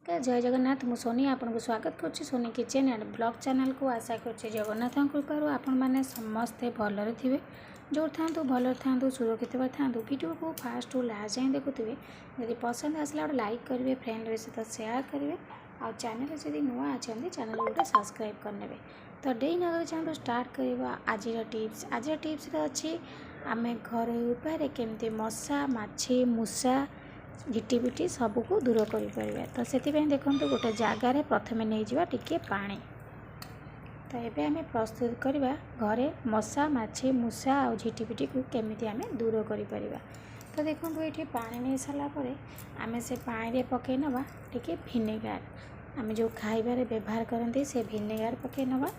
जय जगन्नाथ मु सोनी आपको स्वागत करुच्ची Soni kitchen and blog channel को आशा करुच्ची जगन्नाथ कृपार आपण मैंने समस्ते भलरे थे जो था भल था सुरक्षित था वीडियो को फास्ट टू लास्ट जाए देखुए जब पसंद आसला गोटे लाइक करेंगे फ्रेंड सहित सेयार करेंगे आ चैनल जब नुआ अच्छा चैनल गोटे सब्सक्राइब करने तो डे नगर चाहूँ स्टार्ट करवा आज टिप्स अच्छी आम घर उपाय केमती मशा माछी मूषा झिटिपिटी सबको दूर कर तो से देखो गोटे जगार प्रथम नहीं जावा टिके पानी तो ये आम प्रस्तुत करवा घरे मशा माछी मूषा और झिटिपिटी को केमिति आम दूर कर तो देखो ये पानी नहीं सारापर आम से पानी पकई नवा टिके भिनेगार आम जो खाइबार व्यवहार करते से भिनेगार पकई नवा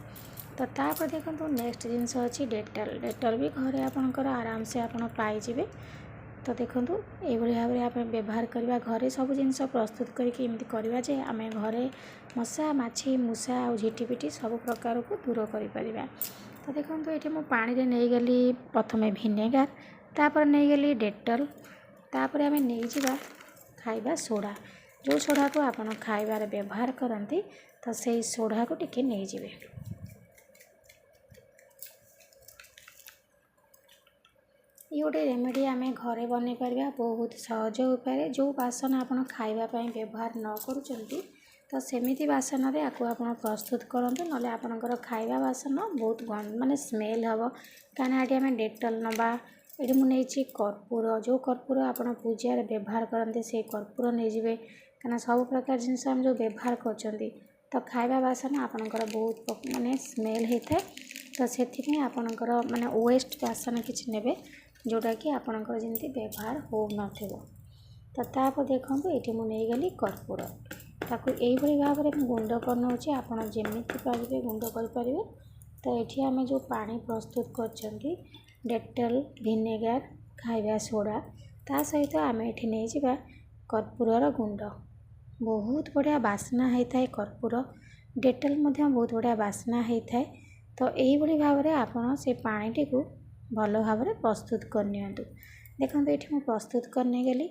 तो तापर देखो नेक्स्ट जिनस अच्छी डेटल भी घरे आपंकर आराम से आप पाइबे तो देखो ये भाव में आप व्यवहार करवा घरे सब जिनस प्रस्तुत करके करवा जे आम घरे मशा माछी मूषा और झिटिपिटी सब प्रकार को दूर कर तो देखो ये मुझे पानी रे नहीं गली प्रथम भिनेगार तापर नहीं गली डेटल तापर आम नहीं जावा खाइबा सोडा जो सोडा को आपन खाइबार व्यवहार करती तो से सोडा को टिके नहीं जावे ये गोटे रेमेडी आम घरे बन पार बहुत सहज उपाय जो बासन आप खावाई व्यवहार न करुँच तो सेमिति बासन में आपको आप प्रस्तुत करूँ ना आपंकर खाଇବା बासन बहुत माने स्मेल हम कहीं ये आम डेटल नवा ये मुझे कर्पूर जो कर्पूर आप पूजार व्यवहार करते से कर्पूर नहीं जाए कहीं सब प्रकार जिनस आम जो व्यवहार कर तो खाଇବା बासन आपंकर बहुत माने स्मेल होता है तो से आपंकर माने वेस्ट बासन किसी ने जोटा कि आपंकर जमी व्यवहार हो तो तापर देखो ये मुझे गली कर्पूर ताकू यही भाव में गुंड करनौचे आपड़ जमी पारे गुंड करें तो ये आम जो पानी प्रस्तुत कर डेटल भिनेगार खाइबा सोडा ता सहित आम ये नहीं जावा कर्पूर गुंड बहुत बढ़िया बास्ना होता है कर्पूर डेटल बहुत बढ़िया बास्ना होता है तो यही भाव में आपड़ से पानी को भल भाव में प्रस्तुत करनी देखो ये मुझे प्रस्तुत करने गली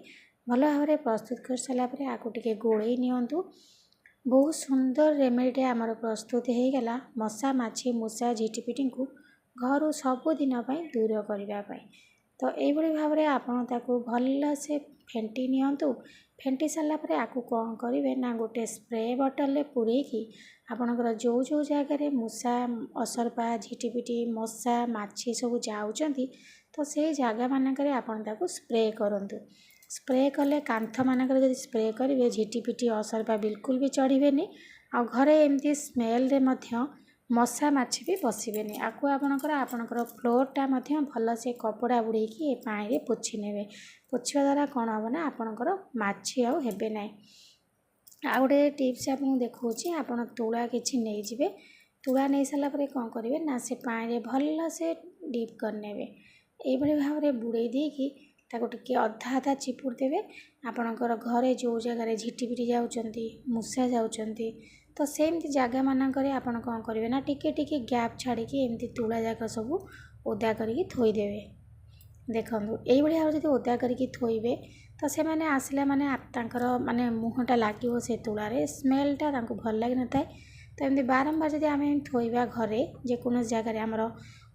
भल भाव में प्रस्तुत कर सारापर आपको टे गोड़े नियंतु बहुत सुंदर रेमेडी आमर प्रस्तुत हो गला मशा माछी मूषा झिटिपिटी को घर सबुदिन दूर करने तो यही भाव में आपको भल से फेंटी नियंतु फेंटी सारापर आपको कौन करेंगे ना गोटे स्प्रे बटल पूरेकी आपणकर जो जो जगार मूषा असरपा झिटिपिटी मशा माछी सब जाऊँच तो से जगह मानक आपको स्प्रे करूँ स्प्रे कले कांथ मानक स्प्रे करेंगे झिटिपिटी असरपा बिल्कुल भी चढ़े आ घरे एमती स्मेल रे मध्य मशा माछी भी बसबेनि आपको आपणकर फ्लोरटा भल से कपड़ा बुड़ेकी पानी रे पोछि नेबे पोछिबा द्वारा कौन हम ना आपणकर माछी आउ हेबे नाही आ गोटे टिप्स आपको देखा आप तुला किसी नहीं जाए तुला नहीं सारापर कौन करेंगे ना से पानी भल से डीप करने ये भाव में बुड़े देकी टे अधा अधा चिपुड़ देवे आपणकर घरे जो जगार झिटिपिटी जाऊँच मूषा जाऊँच तो सेमती जगह मानक आप कौन करेंगे ना टिके टिके गैप छाड़ी एमती तुला जाक सब ओदा करके थोईदेवे देखो यही भाव जो ओदा करके थोइबे तो से मैंने आसला माने माने मुहटा लगे से तुलारे स्मेलटा भल लगे न था तो एमती बारंबार जब आम थोइबा घरे जेको जगार आमर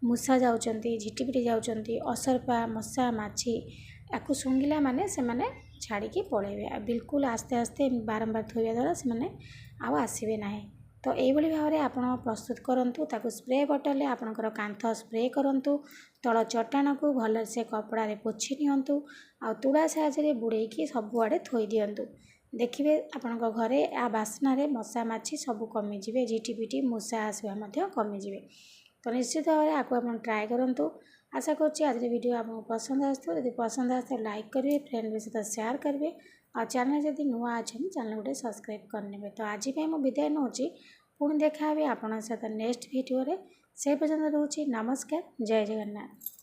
मूषा जाऊँच झिटिपिटी जाऊँच असरपा मशा माछी आपको शुंघिला माने से माने छाड़ी पलैबे बिल्कुल आस्ते आस्ते बारंबार थोइबा द्वारा से आउ आसबे ना तो यही भाव में आप प्रस्तुत करूँ ताको स्प्रे बटल आपणकर कांथ स्प्रे करूँ तल चट्टान को भल से कपड़ा पोछि नियंतु आ तुड़ा साहाय्य बुड़ेकी सबुआड़े थोई दियंतु देखिए आपण घरे आ बास्ना रे मशा माछी सब कमिजिवे झिटिपिटी मूषा आसवा कमिजिवे तो निश्चित भाव में आपको आप ट्राए करूँ आशा करुँच आज वीडियो आपको पसंद आसो यदि पसंद आए लाइक करेंगे फ्रेंड सहित सेयार करेंगे और चैनल जब नुआ अच्छे चैनल गोटे सब्सक्राइब करने तो आज मुझे विदाय नौ पुणी देखा आपन सहित नेक्स्ट वीडियो से पर्यटन रोचे नमस्कार जय जगन्नाथ।